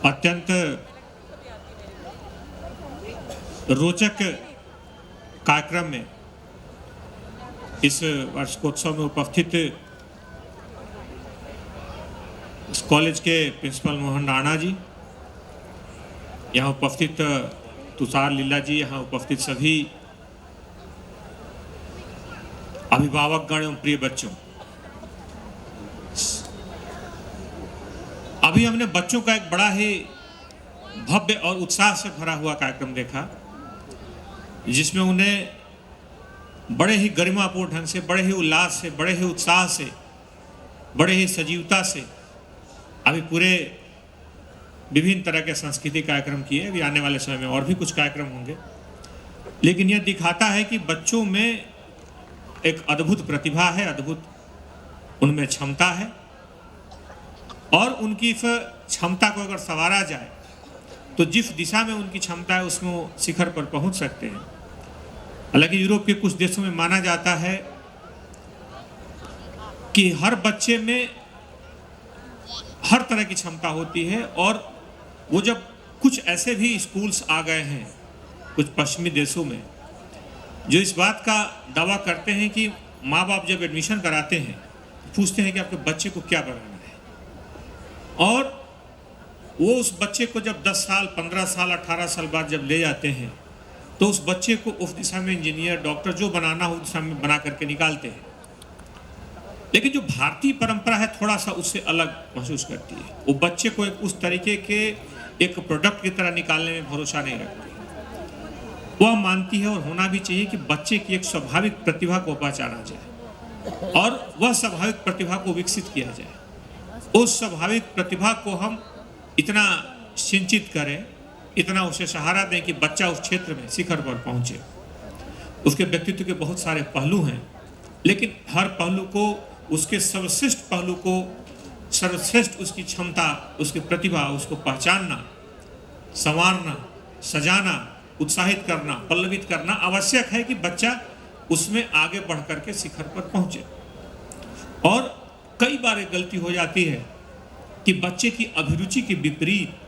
अत्यंत रोचक कार्यक्रम में इस वार्षिकोत्सव में उपस्थित इस कॉलेज के प्रिंसिपल मोहन राणा जी, यहाँ उपस्थित तुषार लीला जी, यहाँ उपस्थित सभी अभिभावकगण एवं प्रिय बच्चों, अभी हमने बच्चों का एक बड़ा ही भव्य और उत्साह से भरा हुआ कार्यक्रम देखा, जिसमें उन्हें बड़े ही गरिमापूर्ण ढंग से, बड़े ही उल्लास से, बड़े ही उत्साह से, बड़े ही सजीवता से अभी पूरे विभिन्न तरह के सांस्कृतिक कार्यक्रम किए। अभी आने वाले समय में और भी कुछ कार्यक्रम होंगे, लेकिन यह दिखाता है कि बच्चों में एक अद्भुत प्रतिभा है, अद्भुत उनमें क्षमता है, और उनकी इस क्षमता को अगर संवारा जाए तो जिस दिशा में उनकी क्षमता है उसमें वो शिखर पर पहुंच सकते हैं। हालांकि यूरोप के कुछ देशों में माना जाता है कि हर बच्चे में हर तरह की क्षमता होती है, और वो जब कुछ ऐसे भी स्कूल्स आ गए हैं कुछ पश्चिमी देशों में, जो इस बात का दावा करते हैं कि माँ बाप जब एडमिशन कराते हैं पूछते हैं कि आपके बच्चे को क्या बनाना है, और वो उस बच्चे को जब 10 साल 15 साल 18 साल बाद जब ले जाते हैं तो उस बच्चे को उस दिशा में इंजीनियर, डॉक्टर जो बनाना हो उस दिशा में बना करके निकालते हैं। लेकिन जो भारतीय परंपरा है थोड़ा सा उससे अलग महसूस करती है। वो बच्चे को एक उस तरीके के एक प्रोडक्ट की तरह निकालने में भरोसा नहीं रखती। वह मानती है, और होना भी चाहिए, कि बच्चे की एक स्वाभाविक प्रतिभा को पहचाना जाए और वह स्वाभाविक प्रतिभा को विकसित किया जाए। उस स्वाभाविक प्रतिभा को हम इतना सिंचित करें, इतना उसे सहारा दें कि बच्चा उस क्षेत्र में शिखर पर पहुंचे। उसके व्यक्तित्व के बहुत सारे पहलू हैं, लेकिन हर पहलू को, उसके सर्वश्रेष्ठ पहलू को, सर्वश्रेष्ठ उसकी क्षमता, उसकी प्रतिभा, उसको पहचानना, संवारना, सजाना, उत्साहित करना, पल्लवित करना आवश्यक है कि बच्चा उसमें आगे बढ़ करके शिखर पर पहुंचे। और कई बार एक गलती हो जाती है कि बच्चे की अभिरुचि के विपरीत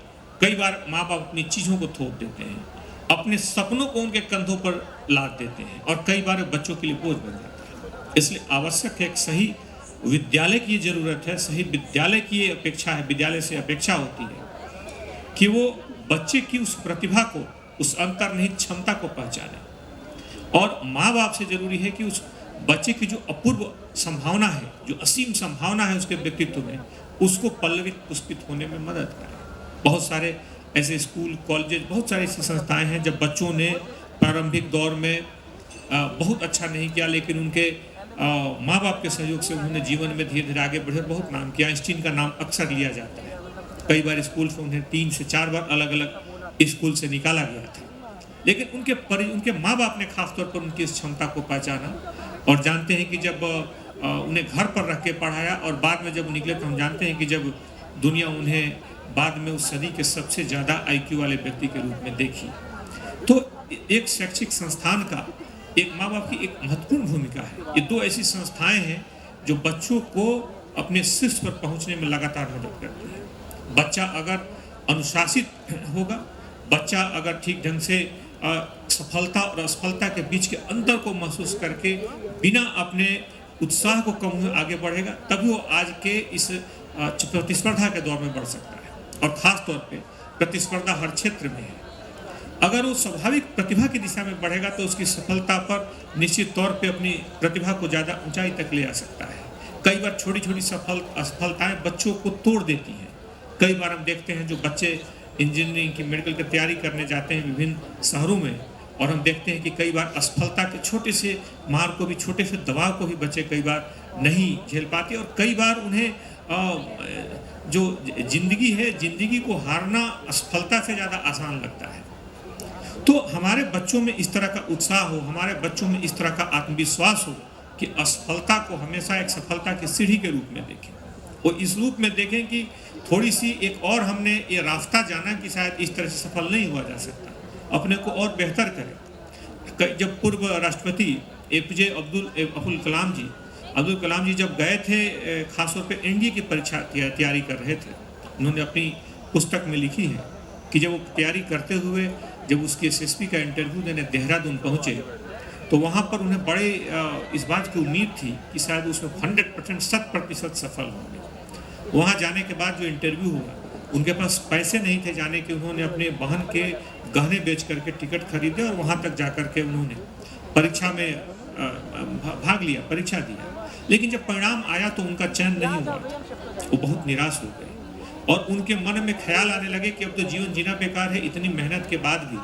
कई बार माँ बाप अपनी चीज़ों को थोप देते हैं, अपने सपनों को उनके कंधों पर लाद देते हैं, और कई बार बच्चों के लिए बोझ बन जाता है। इसलिए आवश्यक है, एक सही विद्यालय की ज़रूरत है, सही विद्यालय की अपेक्षा है, विद्यालय से अपेक्षा होती है कि वो बच्चे की उस प्रतिभा को, उस अंतर्निहित क्षमता को पहचाने, और माँ बाप से जरूरी है कि उस बच्चे की जो अपूर्व संभावना है, जो असीम संभावना है उसके व्यक्तित्व में, उसको पल्लवित पुष्पित होने में मदद करें। बहुत सारे ऐसे स्कूल, कॉलेजेस, बहुत सारी ऐसी संस्थाएं हैं जब बच्चों ने प्रारंभिक दौर में बहुत अच्छा नहीं किया, लेकिन उनके माँ बाप के सहयोग से उन्होंने जीवन में धीरे धीरे आगे बढ़े, बहुत नाम किया। आइंस्टीन का नाम अक्सर लिया जाता है। कई बार स्कूल से उन्हें 3 से 4 बार अलग अलग स्कूल से निकाला गया था, लेकिन उनके माँ बाप ने खासतौर पर उनकी इस क्षमता को पहचाना, और जानते हैं कि जब उन्हें घर पर रख के पढ़ाया, और बाद में जब निकले तो हम जानते हैं कि जब दुनिया उन्हें बाद में उस सदी के सबसे ज़्यादा IQ वाले व्यक्ति के रूप में देखी। तो एक शैक्षिक संस्थान का, एक माँ बाप की एक महत्वपूर्ण भूमिका है। ये 2 ऐसी संस्थाएं हैं जो बच्चों को अपने शीर्ष पर पहुंचने में लगातार मदद करती है। बच्चा अगर अनुशासित होगा, बच्चा अगर ठीक ढंग से सफलता और असफलता के बीच के अंतर को महसूस करके बिना अपने उत्साह को कम हुए आगे बढ़ेगा, तभी वो आज के इस प्रतिस्पर्धा के दौर में बढ़ सकता है। और खास तौर पे प्रतिस्पर्धा हर क्षेत्र में है। अगर वो स्वाभाविक प्रतिभा की दिशा में बढ़ेगा तो उसकी सफलता पर निश्चित तौर पे अपनी प्रतिभा को ज़्यादा ऊंचाई तक ले आ सकता है। कई बार छोटी छोटी असफलताएं बच्चों को तोड़ देती हैं। कई बार हम देखते हैं जो बच्चे इंजीनियरिंग की, मेडिकल की तैयारी करने जाते हैं विभिन्न शहरों में, और हम देखते हैं कि कई बार असफलता के छोटे से मार को भी, छोटे से दबाव को भी बच्चे कई बार नहीं झेल पाते, और कई बार उन्हें जो जिंदगी है, जिंदगी को हारना असफलता से ज़्यादा आसान लगता है। तो हमारे बच्चों में इस तरह का उत्साह हो, हमारे बच्चों में इस तरह का आत्मविश्वास हो कि असफलता को हमेशा एक सफलता की सीढ़ी के रूप में देखें, और इस रूप में देखें कि थोड़ी सी एक और हमने ये रास्ता जाना कि शायद इस तरह से सफल नहीं हुआ जा सकता, अपने को और बेहतर करें। जब पूर्व राष्ट्रपति APJ अब्दुल कलाम जी जब गए थे, खासतौर पे NDA की परीक्षा तैयारी कर रहे थे, उन्होंने अपनी पुस्तक में लिखी है कि जब वो तैयारी करते हुए जब उसके एसएसपी का इंटरव्यू देने देहरादून पहुँचे तो वहाँ पर उन्हें बड़े इस बात की उम्मीद थी कि शायद उसमें 100% 100% सफल होंगे। वहाँ जाने के बाद जो इंटरव्यू हुआ, उनके पास पैसे नहीं थे जाने के, उन्होंने अपने बहन के गहने बेच करके टिकट खरीदे और वहाँ तक जा कर के उन्होंने परीक्षा में भाग लिया, परीक्षा दिया। लेकिन जब परिणाम आया तो उनका चयन नहीं हुआ, वो बहुत निराश हो गए और उनके मन में ख्याल आने लगे कि अब तो जीवन जीना बेकार है। इतनी मेहनत के बाद भी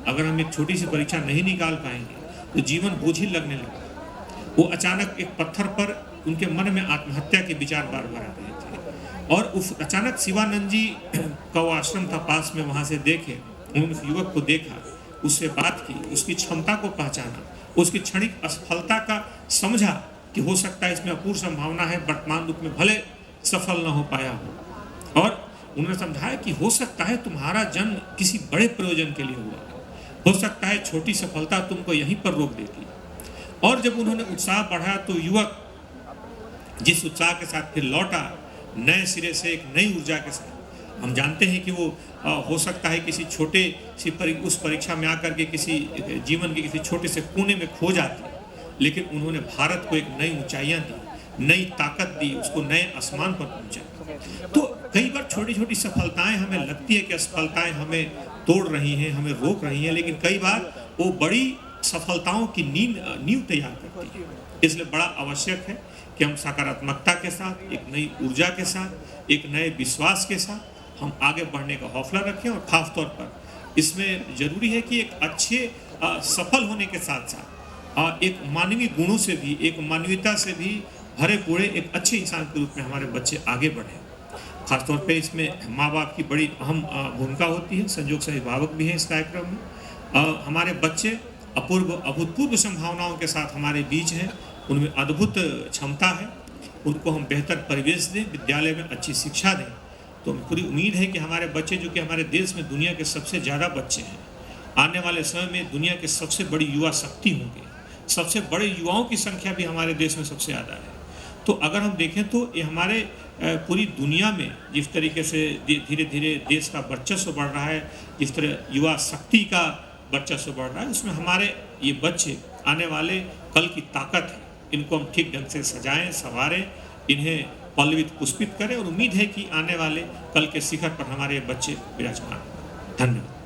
अगर हम एक छोटी सी परीक्षा नहीं निकाल पाएंगे तो जीवन बोझिल लगने लगा। वो अचानक एक पत्थर पर उनके मन में आत्महत्या के विचार बार बार आ रहे थे और उस अचानक शिवानंद जी का वो आश्रम था पास में, वहाँ से देखे, उन युवक को देखा, उससे बात की, उसकी क्षमता को पहचाना, उसकी क्षणिक असफलता का समझा कि हो सकता है इसमें अपूर्व संभावना है, वर्तमान रूप में भले सफल न हो पाया हो। और उन्होंने समझाया कि हो सकता है तुम्हारा जन्म किसी बड़े प्रयोजन के लिए हुआ, हो सकता है छोटी सफलता तुमको यहीं पर रोक देती। और जब उन्होंने उत्साह बढ़ाया तो युवक जिस उत्साह के साथ फिर लौटा, नए सिरे से एक नई ऊर्जा के साथ। हम जानते हैं कि वो हो सकता है किसी छोटे सी उस परीक्षा में आकर के किसी जीवन के किसी छोटे से कोने में खो जाती, लेकिन उन्होंने भारत को एक नई ऊंचाइयां दी, नई ताकत दी, उसको नए आसमान पर पहुंचा। तो कई बार छोटी छोटी सफलताएं हमें लगती है कि असफलताएं हमें तोड़ रही हैं, हमें रोक रही हैं, लेकिन कई बार वो बड़ी सफलताओं की नींव तैयार करती है। इसलिए बड़ा आवश्यक है कि हम सकारात्मकता के साथ, एक नई ऊर्जा के साथ, एक नए विश्वास के साथ हम आगे बढ़ने का हौसला रखें। और खासतौर पर इसमें जरूरी है कि एक अच्छे सफल होने के साथ साथ एक मानवीय गुणों से भी, एक मानवीयता से भी भरे पूरे एक अच्छे इंसान के रूप में हमारे बच्चे आगे बढ़ें। खासतौर पे इसमें माँ बाप की बड़ी अहम भूमिका होती है, संयोग से अभिभावक भी हैं इस कार्यक्रम में। हमारे बच्चे अभूतपूर्व संभावनाओं के साथ हमारे बीच हैं, उनमें अद्भुत क्षमता है, उनको हम बेहतर परिवेश दें, विद्यालय में अच्छी शिक्षा दें। तो पूरी उम्मीद है कि हमारे बच्चे, जो कि हमारे देश में दुनिया के सबसे ज़्यादा बच्चे हैं, आने वाले समय में दुनिया के सबसे बड़ी युवा शक्ति होंगे। सबसे बड़े युवाओं की संख्या भी हमारे देश में सबसे ज़्यादा है। तो अगर हम देखें तो ये हमारे पूरी दुनिया में जिस तरीके से धीरे धीरे देश का वर्चस्व बढ़ रहा है, जिस तरह युवा शक्ति का वर्चस्व बढ़ रहा है, उसमें हमारे ये बच्चे आने वाले कल की ताकत है। इनको हम ठीक ढंग से सजाएं, संवारें, इन्हें पल्लवित पुष्पित करें और उम्मीद है कि आने वाले कल के शिखर पर हमारे बच्चे विराजमान। धन्यवाद।